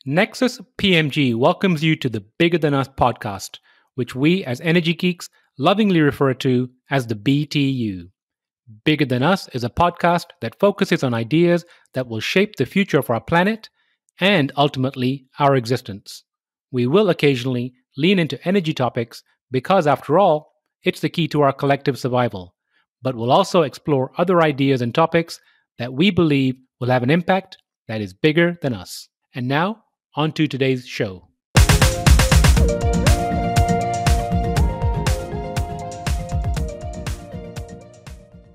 Nexus PMG welcomes you to the Bigger Than Us podcast, which we as energy geeks lovingly refer to as the BTU. Bigger Than Us is a podcast that focuses on ideas that will shape the future of our planet and ultimately our existence. We will occasionally lean into energy topics because, after all, it's the key to our collective survival. But we'll also explore other ideas and topics that we believe will have an impact that is bigger than us. And now, on to today's show.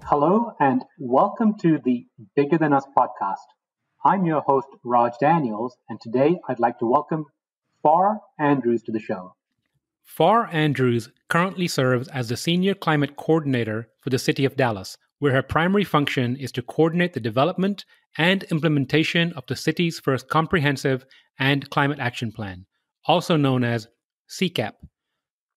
Hello, and welcome to the Bigger Than Us podcast. I'm your host, Raj Daniels, and today I'd like to welcome Pharr Andrews to the show. Pharr Andrews currently serves as the Senior Climate Coordinator for the City of Dallas, where her primary function is to coordinate the development and implementation of the city's first comprehensive and climate action plan, also known as CCAP.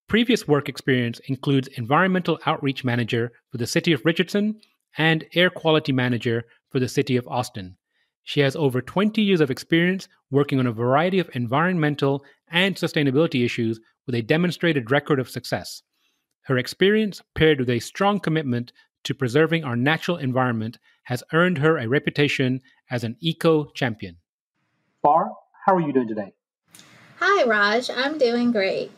Previous work experience includes Environmental Outreach Manager for the City of Richardson and Air Quality Manager for the City of Austin. She has over 20 years of experience working on a variety of environmental and sustainability issues with a demonstrated record of success. Her experience, paired with a strong commitment to preserving our natural environment, has earned her a reputation as an eco-champion. Pharr, how are you doing today? Hi, Raj. I'm doing great.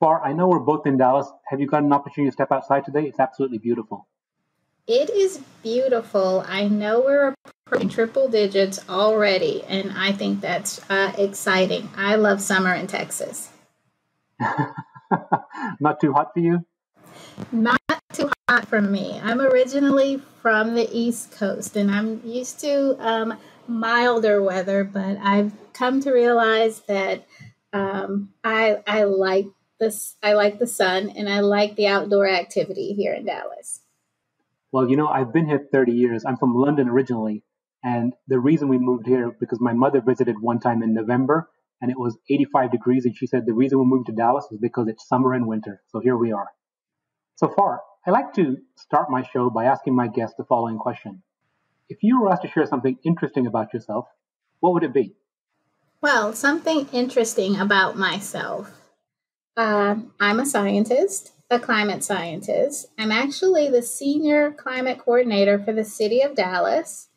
Pharr, I know we're both in Dallas. Have you got an opportunity to step outside today? It's absolutely beautiful. It is beautiful. I know we're approaching triple digits already, and I think that's exciting. I love summer in Texas. Not too hot for you? Not too hot for me. I'm originally from the East Coast, and I'm used to milder weather, but I've come to realize that I like this. I like the sun, and I like the outdoor activity here in Dallas. Well, I've been here 30 years. I'm from London originally, and the reason we moved here because my mother visited one time in November, and it was 85 degrees, and she said the reason we moved to Dallas is because it's summer and winter. So here we are. So Pharr, I like to start my show by asking my guests the following question. If you were asked to share something interesting about yourself, what would it be? Well, something interesting about myself. I'm a scientist, a climate scientist. I'm actually the Senior Climate Coordinator for the City of Dallas,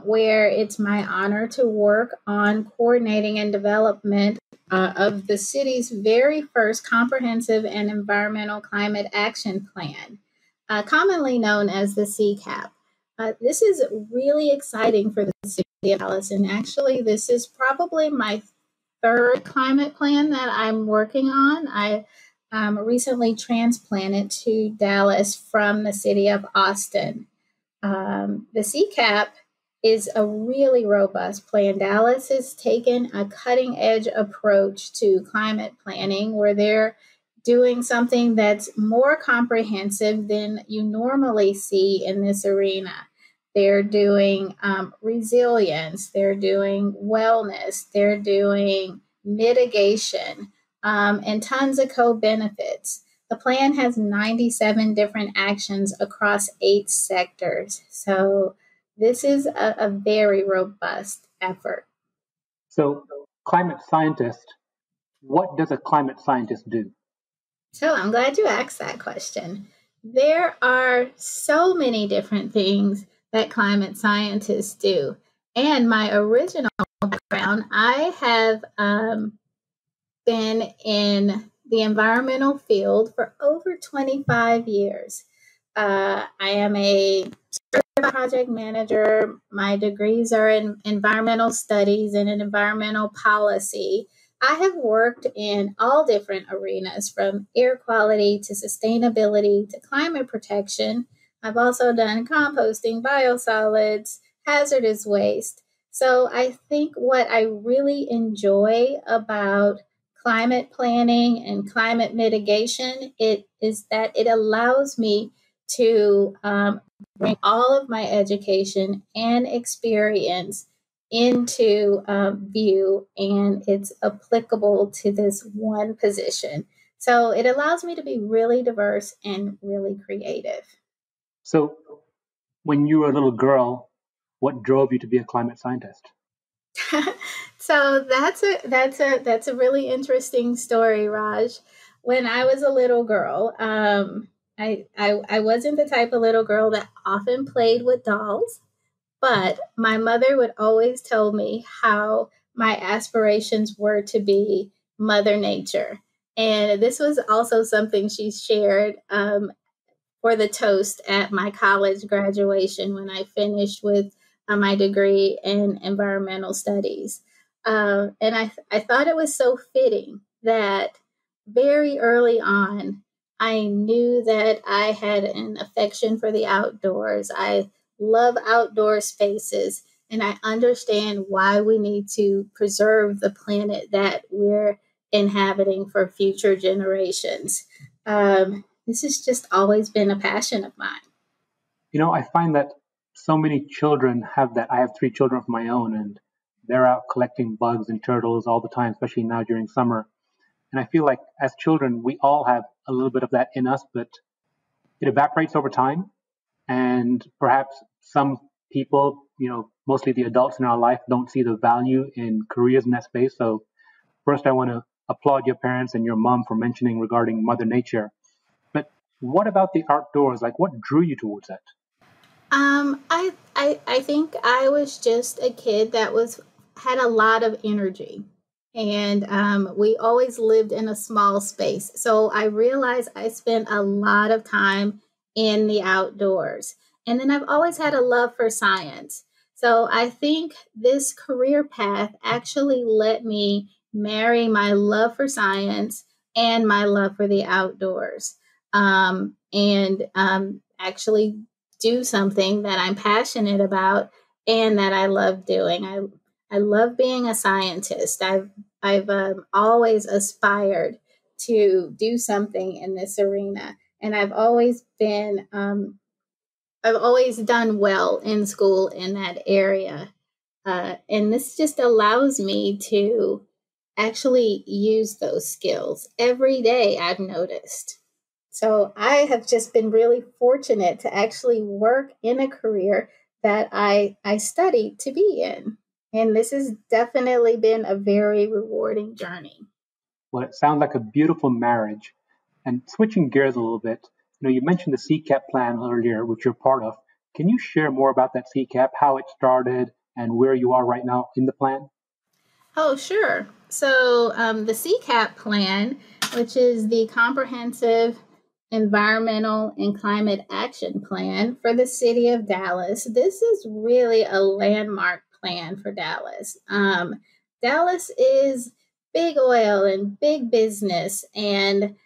where it's my honor to work on coordinating and development of the city's very first comprehensive and environmental climate action plan, commonly known as the CCAP. This is really exciting for the City of Dallas, and actually this is probably my third climate plan that I'm working on. I recently transplanted to Dallas from the city of Austin. The CCAP is a really robust plan. Dallas has taken a cutting edge approach to climate planning where they're doing something that's more comprehensive than you normally see in this arena. They're doing resilience, they're doing wellness, they're doing mitigation, and tons of co-benefits. The plan has 97 different actions across 8 sectors. So this is a very robust effort. So, climate scientist, what does a climate scientist do? So I'm glad you asked that question. There are so many different things that climate scientists do. And my original background, I have been in the environmental field for over 25 years. I am a certified project manager. My degrees are in environmental studies and in environmental policy. I have worked in all different arenas, from air quality to sustainability to climate protection. I've also done composting, biosolids, hazardous waste. So I think what I really enjoy about climate planning and climate mitigation is that it allows me to bring all of my education and experience into view, and it's applicable to this one position. So it allows me to be really diverse and really creative. So, when you were a little girl, what drove you to be a climate scientist? So that's a really interesting story, Raj. When I was a little girl, I wasn't the type of little girl that often played with dolls, but my mother would always tell me how my aspirations were to be Mother Nature. And this was also something she shared for the toast at my college graduation when I finished with my degree in environmental studies. And I thought it was so fitting that very early on, I knew that I had an affection for the outdoors. I love outdoor spaces, and I understand why we need to preserve the planet that we're inhabiting for future generations. This has just always been a passion of mine. I find that so many children have that. I have three children of my own, and they're out collecting bugs and turtles all the time, especially now during summer. And I feel like as children, we all have a little bit of that in us, but it evaporates over time. And perhaps some people, mostly the adults in our life, don't see the value in careers in that space. So first, I want to applaud your parents and your mom for mentioning regarding Mother Nature. But what about the outdoors? Like, what drew you towards that? I think I was just a kid that was had a lot of energy, and we always lived in a small space. So I realized I spent a lot of time in the outdoors, and then I've always had a love for science. So I think this career path actually let me marry my love for science and my love for the outdoors, and actually do something that I'm passionate about and that I love doing. I love being a scientist. I've always aspired to do something in this arena, and I've always done well in school in that area. And this just allows me to actually use those skills every day, I've noticed. So I have just been really fortunate to actually work in a career that I studied to be in. And this has definitely been a very rewarding journey. Well, it sounds like a beautiful marriage. And switching gears a little bit, you mentioned the CCAP plan earlier, which you're part of. Can you share more about that CCAP, how it started, and where you are right now in the plan? Oh, sure. So the CCAP plan, which is the Comprehensive Environmental and Climate Action Plan for the city of Dallas, this is really a landmark plan for Dallas. Dallas is big oil and big business, and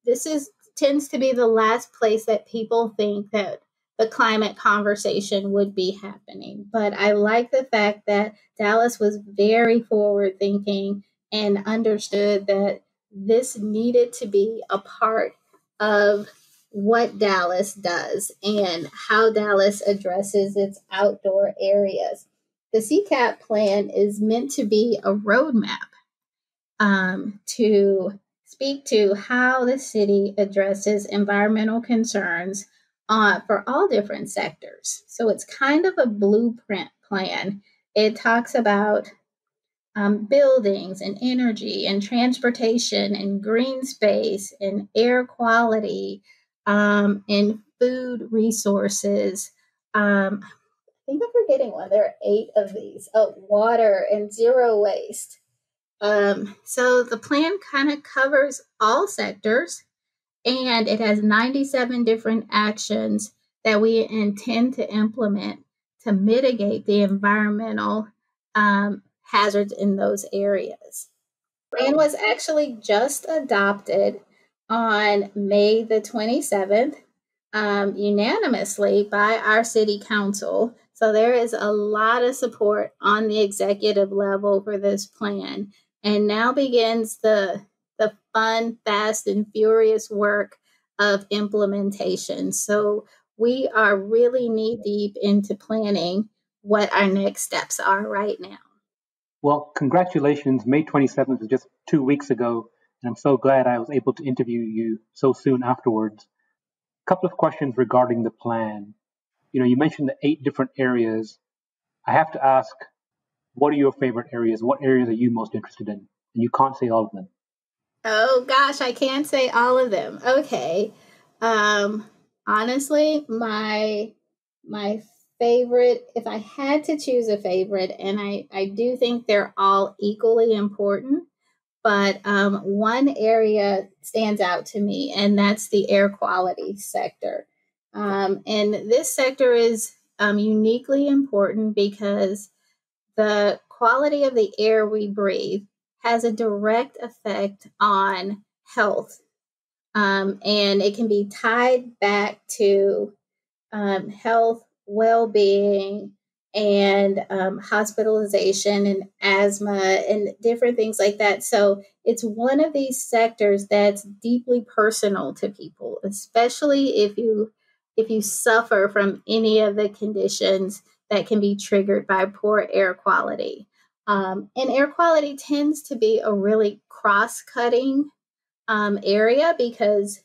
this is tends to be the last place that people think that the climate conversation would be happening. But I like the fact that Dallas was very forward thinking and understood that this needed to be a part of what Dallas does and how Dallas addresses its outdoor areas. The CCAP plan is meant to be a roadmap to speak to how the city addresses environmental concerns for all different sectors. So it's kind of a blueprint plan. It talks about buildings and energy and transportation and green space and air quality and food resources. I think I'm forgetting one. There are 8 of these. Oh, water and zero waste. So the plan kind of covers all sectors, and it has 97 different actions that we intend to implement to mitigate the environmental hazards in those areas. The plan was actually just adopted on May the 27th, unanimously by our city council. So there is a lot of support on the executive level for this plan. And now begins the fun, fast, and furious work of implementation. So we are really knee deep into planning what our next steps are right now. Well, congratulations. May 27th is just 2 weeks ago, and I'm so glad I was able to interview you so soon afterwards. A couple of questions regarding the plan. You mentioned the 8 different areas. I have to ask, what are your favorite areas? What areas are you most interested in? And you can't say all of them. Oh gosh, I can't say all of them. Okay. Um, honestly, my favorite, if I had to choose a favorite, and I do think they're all equally important, but one area stands out to me, and that's the air quality sector. And this sector is uniquely important because the quality of the air we breathe has a direct effect on health. And it can be tied back to health, well being, and hospitalization and asthma and different things like that. So it's one of these sectors that's deeply personal to people, especially if you suffer from any of the conditions that can be triggered by poor air quality. And air quality tends to be a really cross-cutting area because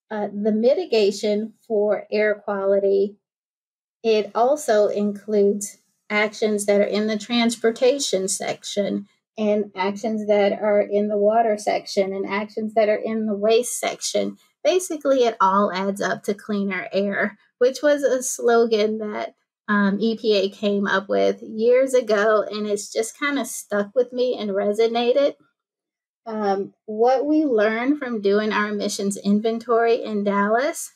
the mitigation for air quality, it also includes actions that are in the transportation section and actions that are in the water section and actions that are in the waste section. Basically, it all adds up to cleaner air, which was a slogan that EPA came up with years ago, and it's just kind of stuck with me and resonated. What we learned from doing our emissions inventory in Dallas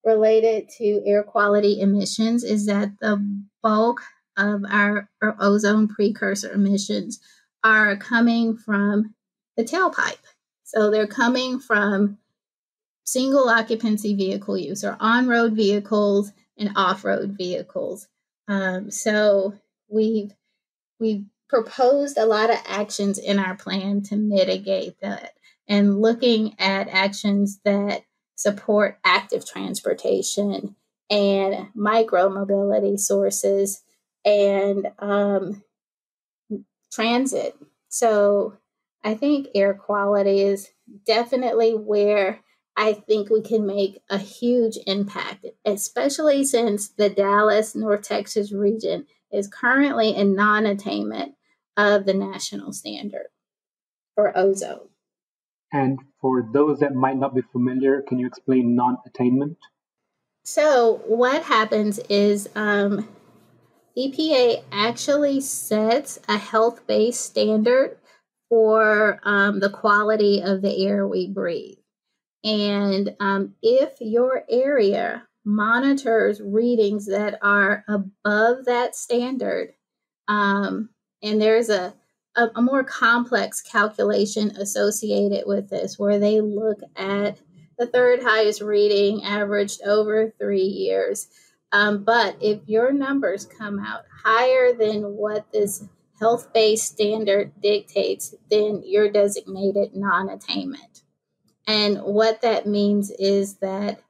related to air quality emissions is that the bulk of our ozone precursor emissions are coming from the tailpipe. So they're coming from single occupancy vehicle use or on-road vehicles and off-road vehicles. So we've proposed a lot of actions in our plan to mitigate that and looking at actions that support active transportation and micro mobility sources and transit. So I think air quality is definitely where I think we can make a huge impact, especially since the Dallas, North Texas region is currently in non-attainment of the national standard for ozone. And for those that might not be familiar, can you explain non-attainment? So what happens is EPA actually sets a health-based standard for the quality of the air we breathe. And if your area monitors readings that are above that standard, and there's a more complex calculation associated with this where they look at the third highest reading averaged over 3 years. But if your numbers come out higher than what this health-based standard dictates, then you're designated non-attainment. And what that means is that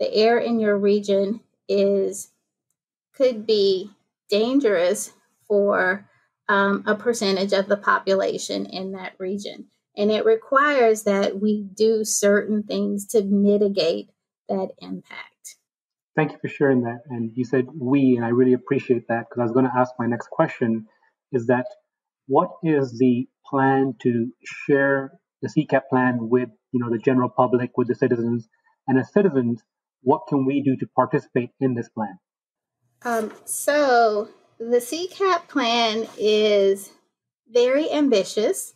the air in your region could be dangerous for a percentage of the population in that region. And it requires that we do certain things to mitigate that impact. Thank you for sharing that. And you said we, and I really appreciate that because I was going to ask my next question is that what is the plan to share the CCAP plan with the general public, with the citizens, and as citizens, what can we do to participate in this plan? So the CCAP plan is very ambitious.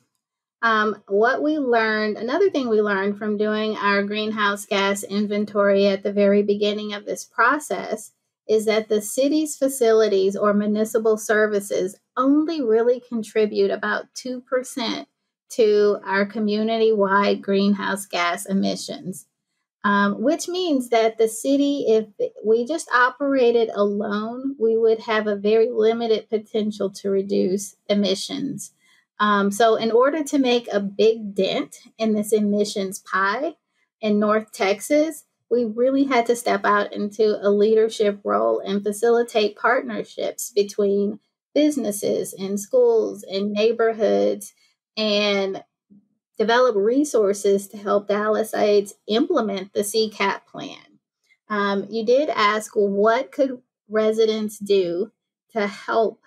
Another thing we learned from doing our greenhouse gas inventory at the very beginning of this process is that the city's facilities or municipal services only really contribute about 2% to our community-wide greenhouse gas emissions. Which means that the city, if we just operated alone, we would have a very limited potential to reduce emissions. So in order to make a big dent in this emissions pie in North Texas, we really had to step out into a leadership role and facilitate partnerships between businesses and schools and neighborhoods and develop resources to help Dallasites implement the CCAP plan. You did ask, what could residents do to help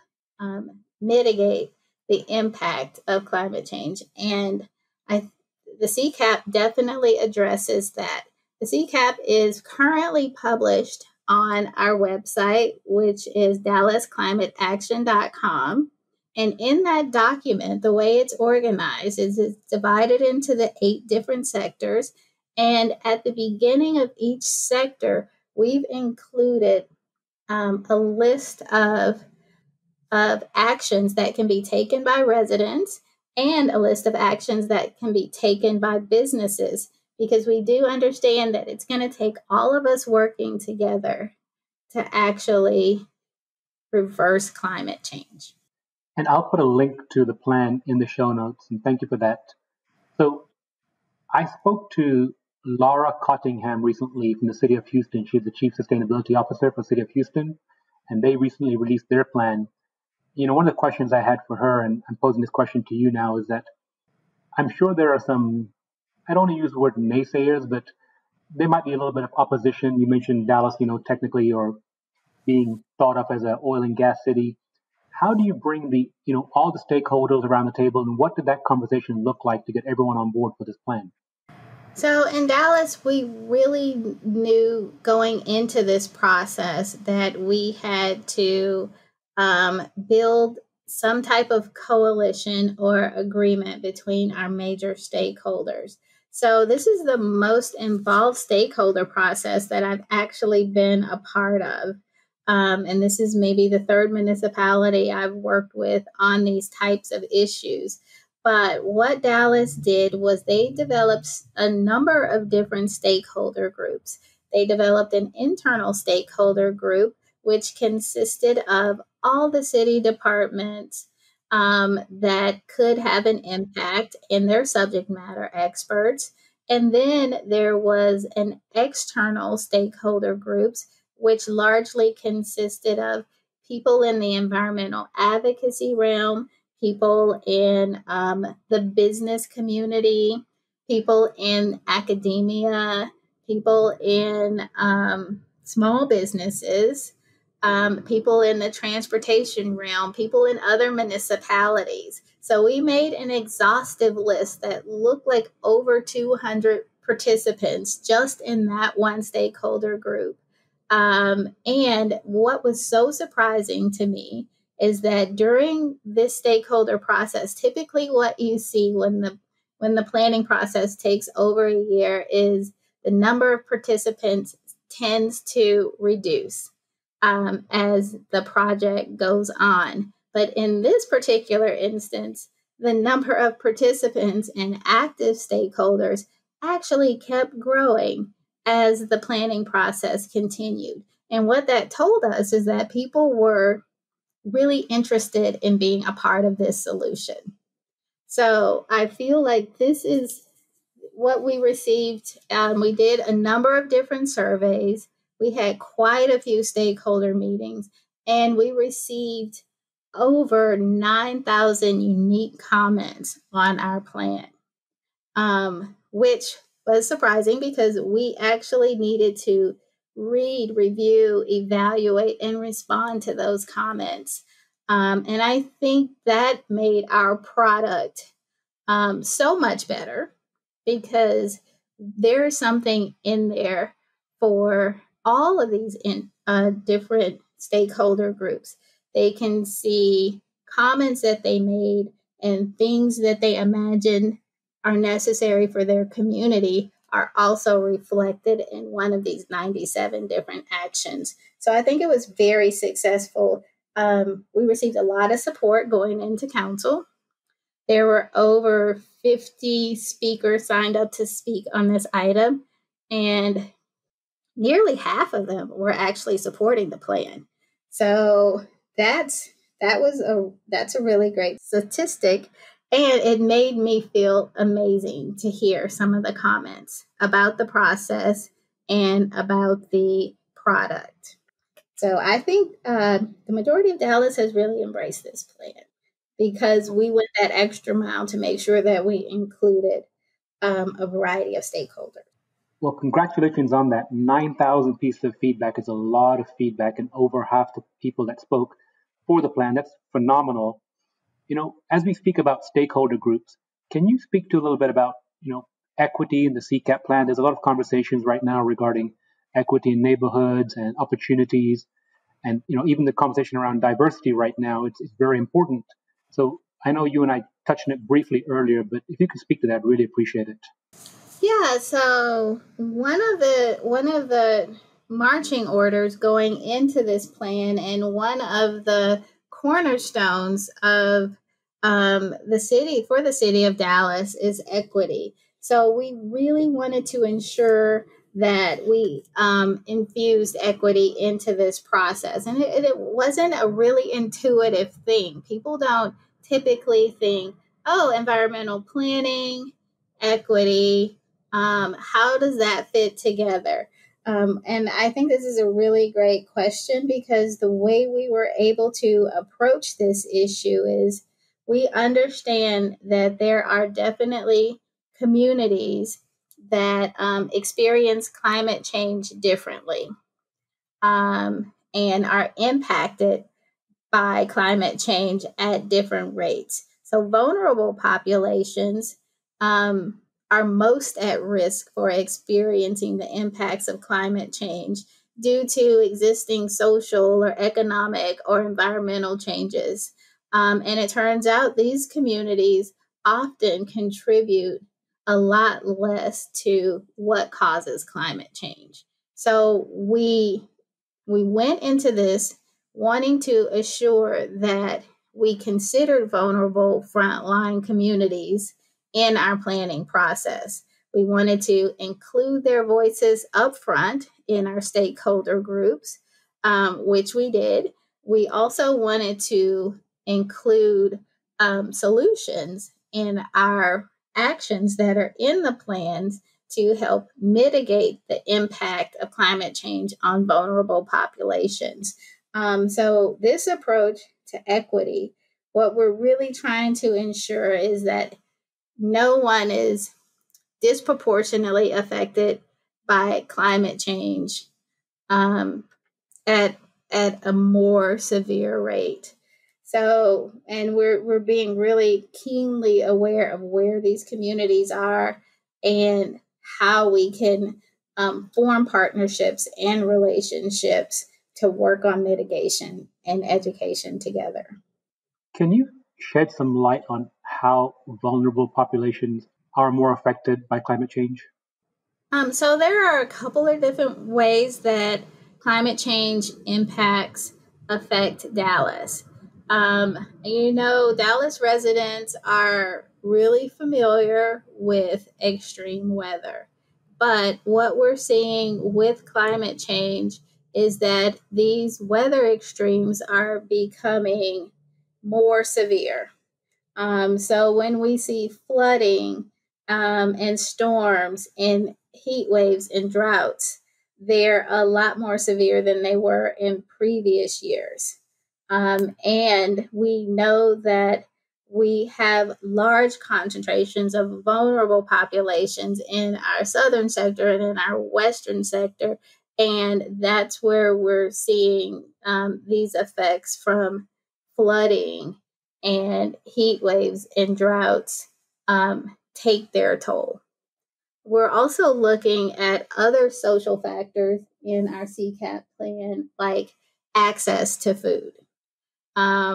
mitigate the impact of climate change. And the CCAP definitely addresses that. The CCAP is currently published on our website, which is dallasclimateaction.com. And in that document, the way it's organized is it's divided into the 8 different sectors. And at the beginning of each sector, we've included a list of actions that can be taken by residents and a list of actions that can be taken by businesses, because we do understand that it's going to take all of us working together to actually reverse climate change. And I'll put a link to the plan in the show notes, and thank you for that. So I spoke to Laura Cottingham recently from the City of Houston. She's the Chief Sustainability Officer for the City of Houston, and they recently released their plan. One of the questions I had for her, and I'm posing this question to you now, is that I'm sure there are some, I don't want to use the word naysayers, but there might be a little bit of opposition. You mentioned Dallas, technically, or being thought of as an oil and gas city. How do you bring all the stakeholders around the table, and what did that conversation look like to get everyone on board for this plan? So in Dallas, we really knew going into this process that we had to build some type of coalition or agreement between our major stakeholders. So this is the most involved stakeholder process that I've actually been a part of. And this is maybe the 3rd municipality I've worked with on these types of issues. But what Dallas did was they developed a number of different stakeholder groups. They developed an internal stakeholder group, which consisted of all the city departments that could have an impact, and their subject matter experts. And then there was an external stakeholder groups, which largely consisted of people in the environmental advocacy realm, people in the business community, people in academia, people in small businesses, people in the transportation realm, people in other municipalities. So we made an exhaustive list that looked like over 200 participants just in that one stakeholder group. And what was so surprising to me is that during this stakeholder process, typically what you see when the planning process takes over a year is the number of participants tends to reduce as the project goes on. But in this particular instance, the number of participants and active stakeholders actually kept growing as the planning process continued. And what that told us is that people were really interested in being a part of this solution. So I feel like this is what we received. We did a number of different surveys. We had quite a few stakeholder meetings, and we received over 9,000 unique comments on our plan, which was surprising because we actually needed to read, review, evaluate, and respond to those comments. And I think that made our product so much better because there's something in there for all of these different stakeholder groups. They can see comments that they made and things that they imagine are necessary for their community are also reflected in one of these 97 different actions. So I think it was very successful. We received a lot of support going into council. There were over 50 speakers signed up to speak on this item, and nearly half of them were actually supporting the plan. So that's a really great statistic. And it made me feel amazing to hear some of the comments about the process and about the product. So I think the majority of Dallas has really embraced this plan because we went that extra mile to make sure that we included a variety of stakeholders. Well, congratulations on that. 9,000 pieces of feedback is a lot of feedback, and over half the people that spoke for the plan. That's phenomenal. as we speak about stakeholder groups, can you speak to a little bit about, equity in the CCAP plan? There's a lot of conversations right now regarding equity in neighborhoods and opportunities, and even the conversation around diversity right now. It's very important. So I know you and I touched on it briefly earlier, but if you could speak to that, really appreciate it. Yeah, so one of the marching orders going into this plan, and one of the cornerstones of the city of Dallas, is equity. So we really wanted to ensure that we infused equity into this process, and it wasn't a really intuitive thing. People don't typically think, oh, environmental planning, equity, how does that fit together? And I think this is a really great question, because the way we were able to approach this issue is we understand that there are definitely communities that experience climate change differently, and are impacted by climate change at different rates. So, vulnerable populations are most at risk for experiencing the impacts of climate change due to existing social or economic or environmental changes. And it turns out these communities often contribute a lot less to what causes climate change. So we went into this wanting to assure that we considered vulnerable frontline communities in our planning process. We wanted to include their voices up front in our stakeholder groups, which we did. We also wanted to include solutions in our actions that are in the plans to help mitigate the impact of climate change on vulnerable populations. So this approach to equity, what we're really trying to ensure is that no one is disproportionately affected by climate change at a more severe rate. So, and we're being really keenly aware of where these communities are and how we can form partnerships and relationships to work on mitigation and education together. Can you shed some light on how vulnerable populations are more affected by climate change? So there are a couple of different ways that climate change impacts affect Dallas. Dallas residents are really familiar with extreme weather. But what we're seeing with climate change is that these weather extremes are becoming more severe. So when we see flooding and storms and heat waves and droughts, they're a lot more severe than they were in previous years. And we know that we have large concentrations of vulnerable populations in our southern sector and in our western sector. And that's where we're seeing these effects from flooding and heat waves and droughts take their toll. We're also looking at other social factors in our CCAP plan, like access to food.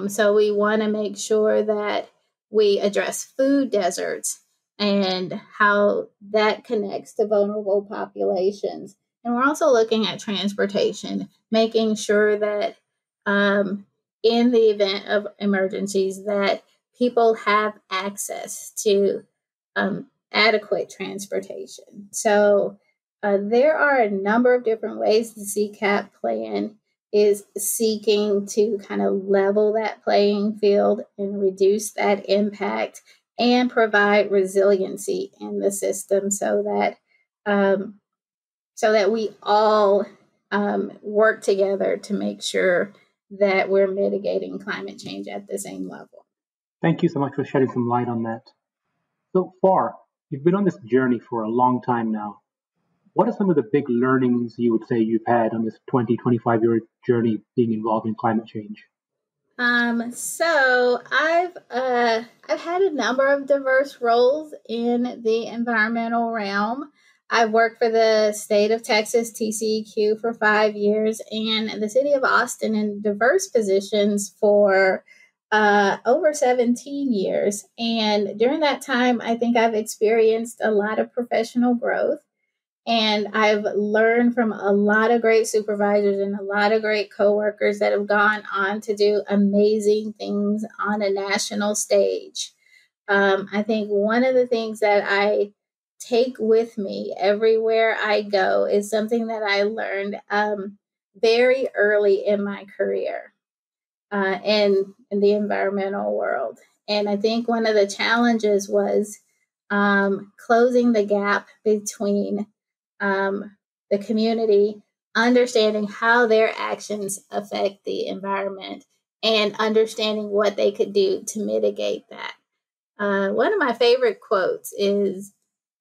So we want to make sure that we address food deserts and how that connects to vulnerable populations. And we're also looking at transportation, making sure that in the event of emergencies, that people have access to adequate transportation. So there are a number of different ways the CCAP plan is seeking to kind of level that playing field and reduce that impact and provide resiliency in the system so that we all work together to make sure that we're mitigating climate change at the same level. Thank you so much for shedding some light on that. So Pharr, you've been on this journey for a long time now. What are some of the big learnings you would say you've had on this 20, 25-year journey being involved in climate change? So I've had a number of diverse roles in the environmental realm. I've worked for the state of Texas TCEQ for 5 years and the city of Austin in diverse positions for over 17 years. And during that time, I think I've experienced a lot of professional growth. And I've learned from a lot of great supervisors and a lot of great coworkers that have gone on to do amazing things on a national stage. I think one of the things that I take with me everywhere I go is something that I learned very early in my career in the environmental world. And I think one of the challenges was closing the gap between the community, understanding how their actions affect the environment, and understanding what they could do to mitigate that. One of my favorite quotes is,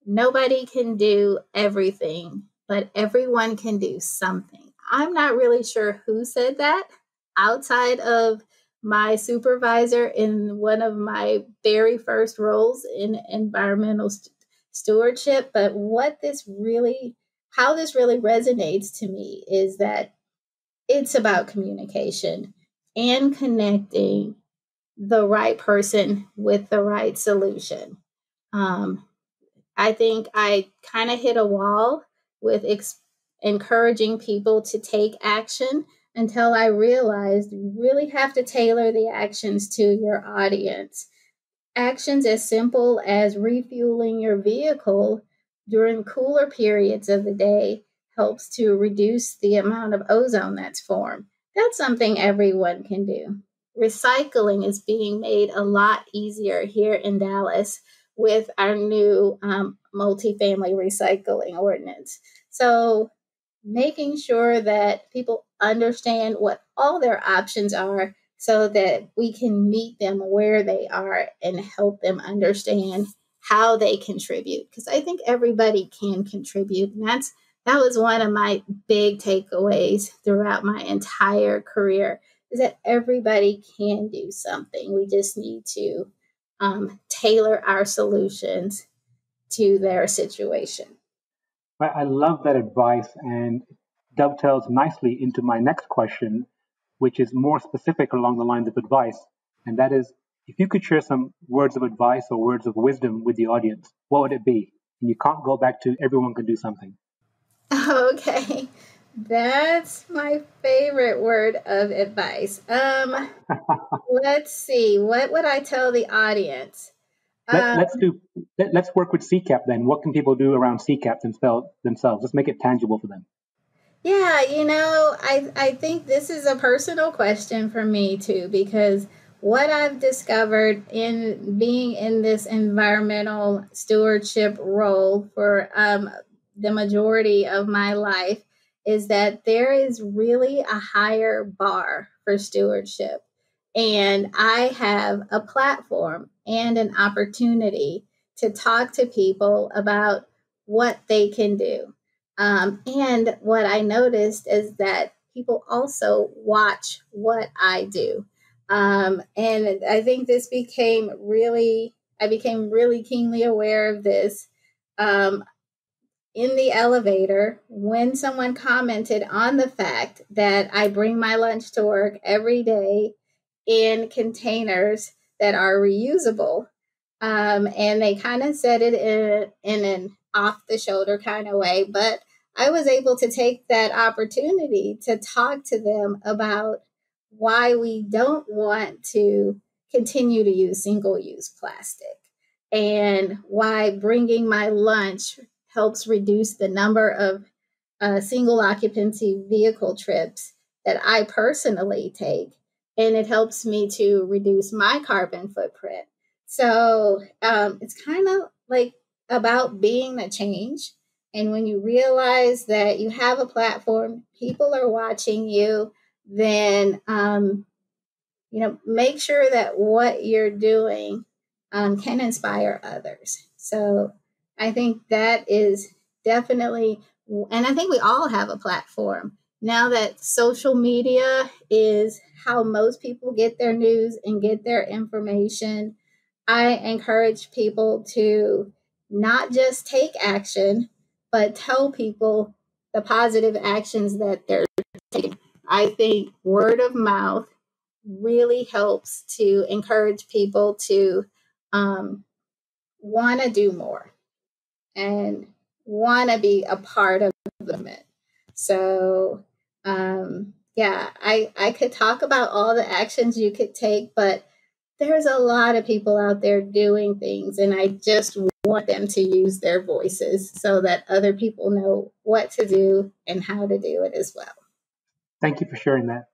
"Nobody can do everything, but everyone can do something." I'm not really sure who said that outside of my supervisor in one of my very first roles in environmental stewardship, but how this really resonates to me is that it's about communication and connecting the right person with the right solution. Um, I think I kind of hit a wall with encouraging people to take action until I realized you really have to tailor the actions to your audience. Actions as simple as refueling your vehicle during cooler periods of the day helps to reduce the amount of ozone that's formed. That's something everyone can do. Recycling is being made a lot easier here in Dallas with our new multifamily recycling ordinance. So, making sure that people understand what all their options are so that we can meet them where they are and help them understand how they contribute, because I think everybody can contribute, and that was one of my big takeaways throughout my entire career, is that everybody can do something. We just need to tailor our solutions to their situation. I love that advice and dovetails nicely into my next question, which is more specific along the lines of advice. And that is, if you could share some words of advice or words of wisdom with the audience, what would it be? And you can't go back to everyone can do something. Okay, that's my favorite word of advice. Let's see. What would I tell the audience? Let, Um, let's do. Let's work with CCAP then. What can people do around CCAP themselves? Let's make it tangible for them. Yeah, I think this is a personal question for me too, because what I've discovered in being in this environmental stewardship role for the majority of my life is that there is really a higher bar for stewardship. And I have a platform and an opportunity to talk to people about what they can do. And what I noticed is that people also watch what I do. And I think I became really keenly aware of this um, in the elevator when someone commented on the fact that I bring my lunch to work every day in containers that are reusable. And they kind of said it in an off the shoulder kind of way, but I was able to take that opportunity to talk to them about why we don't want to continue to use single use plastic and why bringing my lunch helps reduce the number of single occupancy vehicle trips that I personally take. And it helps me to reduce my carbon footprint. So it's kind of like about being the change. And when you realize that you have a platform, people are watching you, then make sure that what you're doing can inspire others. So I think that is definitely, and I think we all have a platform. now that social media is how most people get their news and get their information, I encourage people to not just take action, but tell people the positive actions that they're taking. I think word of mouth really helps to encourage people to want to do more and want to be a part of the movement. So, yeah, I could talk about all the actions you could take, but there's a lot of people out there doing things, and I just want them to use their voices so that other people know what to do and how to do it as well. Thank you for sharing that.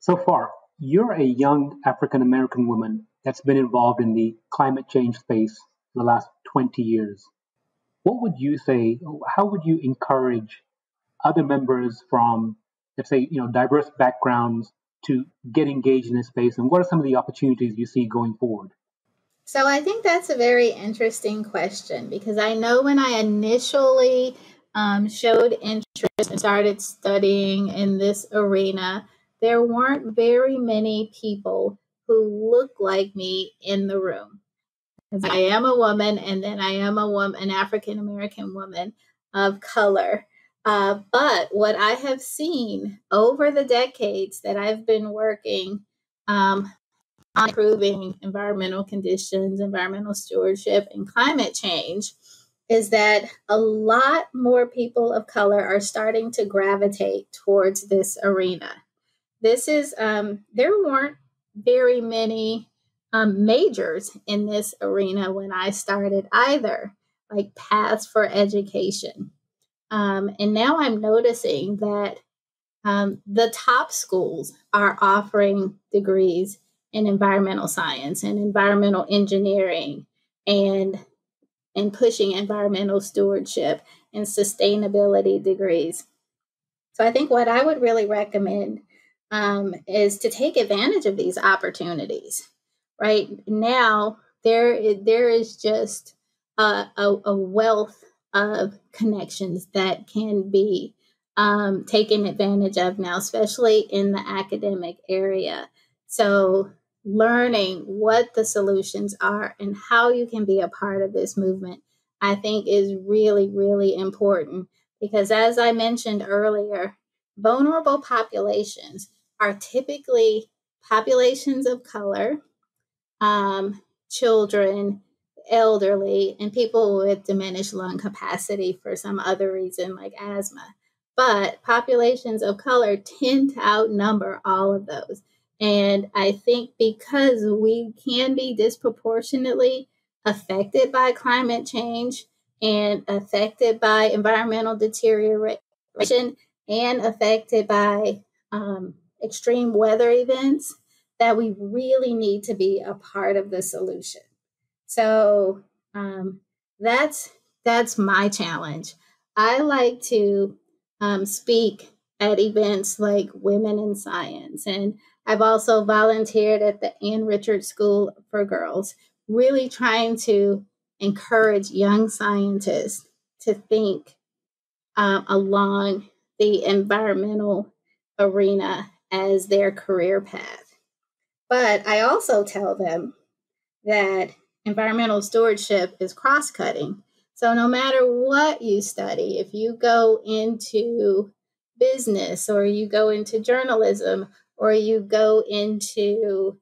So far, you're a young African American woman that's been involved in the climate change space for the last 20 years. What would you say, how would you encourage other members from, let's say, diverse backgrounds to get engaged in this space? And what are some of the opportunities you see going forward? So I think that's a very interesting question, because I know when I initially showed interest and started studying in this arena, there weren't very many people who looked like me in the room. Because I am a woman, and then I am an African American woman of color. But what I have seen over the decades that I've been working on improving environmental conditions, environmental stewardship, and climate change is that a lot more people of color are starting to gravitate towards this arena. This is, there weren't very many majors in this arena when I started either, like paths for education. And now I'm noticing that the top schools are offering degrees in environmental science and environmental engineering and pushing environmental stewardship and sustainability degrees. So I think what I would really recommend is to take advantage of these opportunities. Right now, there is just a wealth of connections that can be taken advantage of now, especially in the academic area. So learning what the solutions are and how you can be a part of this movement, I think is really, really important. Because as I mentioned earlier, vulnerable populations are typically populations of color, children, elderly, and people with diminished lung capacity for some other reason like asthma. But populations of color tend to outnumber all of those. And I think because we can be disproportionately affected by climate change and affected by environmental deterioration and affected by extreme weather events, that we really need to be a part of the solution. So that's my challenge. I like to speak at events like Women in Science, and I've also volunteered at the Ann Richards School for Girls, really trying to encourage young scientists to think along the environmental arena as their career path. But I also tell them that environmental stewardship is cross-cutting. So no matter what you study, if you go into business or you go into journalism or you go into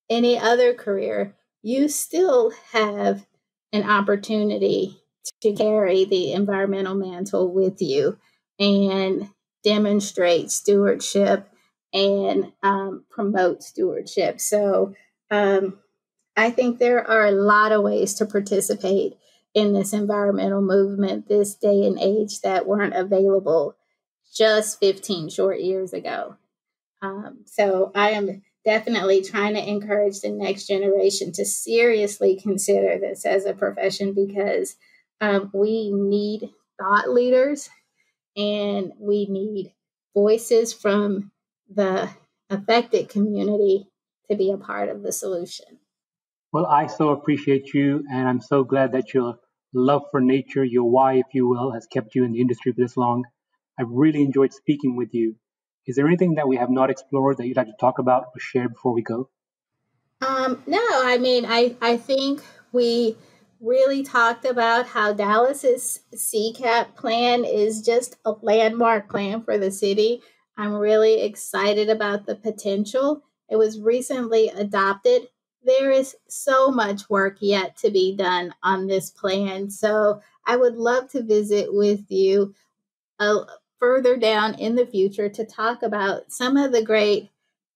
any other career, you still have an opportunity to carry the environmental mantle with you and demonstrate stewardship and promote stewardship. So I think there are a lot of ways to participate in this environmental movement this day and age that weren't available just 15 short years ago. So I am definitely trying to encourage the next generation to seriously consider this as a profession, because we need thought leaders and we need voices from the affected community to be a part of the solution. Well, I so appreciate you, and I'm so glad that your love for nature, your why, if you will, has kept you in the industry for this long. I've really enjoyed speaking with you. Is there anything that we have not explored that you'd like to talk about or share before we go? No, I mean, I think we really talked about how Dallas's CCAP plan is just a landmark plan for the city. I'm really excited about the potential. It was recently adopted. There is so much work yet to be done on this plan. So I would love to visit with you uh, further down in the future to talk about some of the great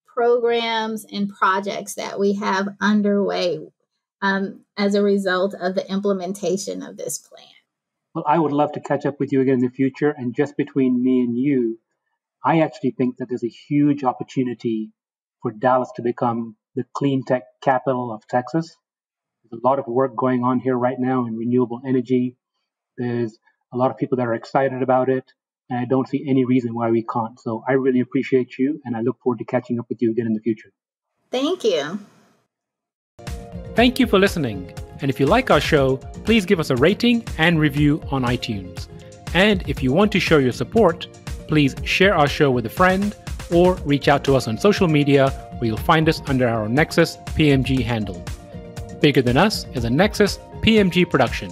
programs and projects that we have underway as a result of the implementation of this plan. Well, I would love to catch up with you again in the future. And just between me and you, I actually think that there's a huge opportunity for Dallas to become the clean tech capital of Texas. There's a lot of work going on here right now in renewable energy. There's a lot of people that are excited about it, and I don't see any reason why we can't. So I really appreciate you, and I look forward to catching up with you again in the future. Thank you. Thank you for listening. And if you like our show, please give us a rating and review on iTunes. And if you want to show your support, please share our show with a friend or reach out to us on social media where you'll find us under our Nexus PMG handle. Bigger Than Us is a Nexus PMG production.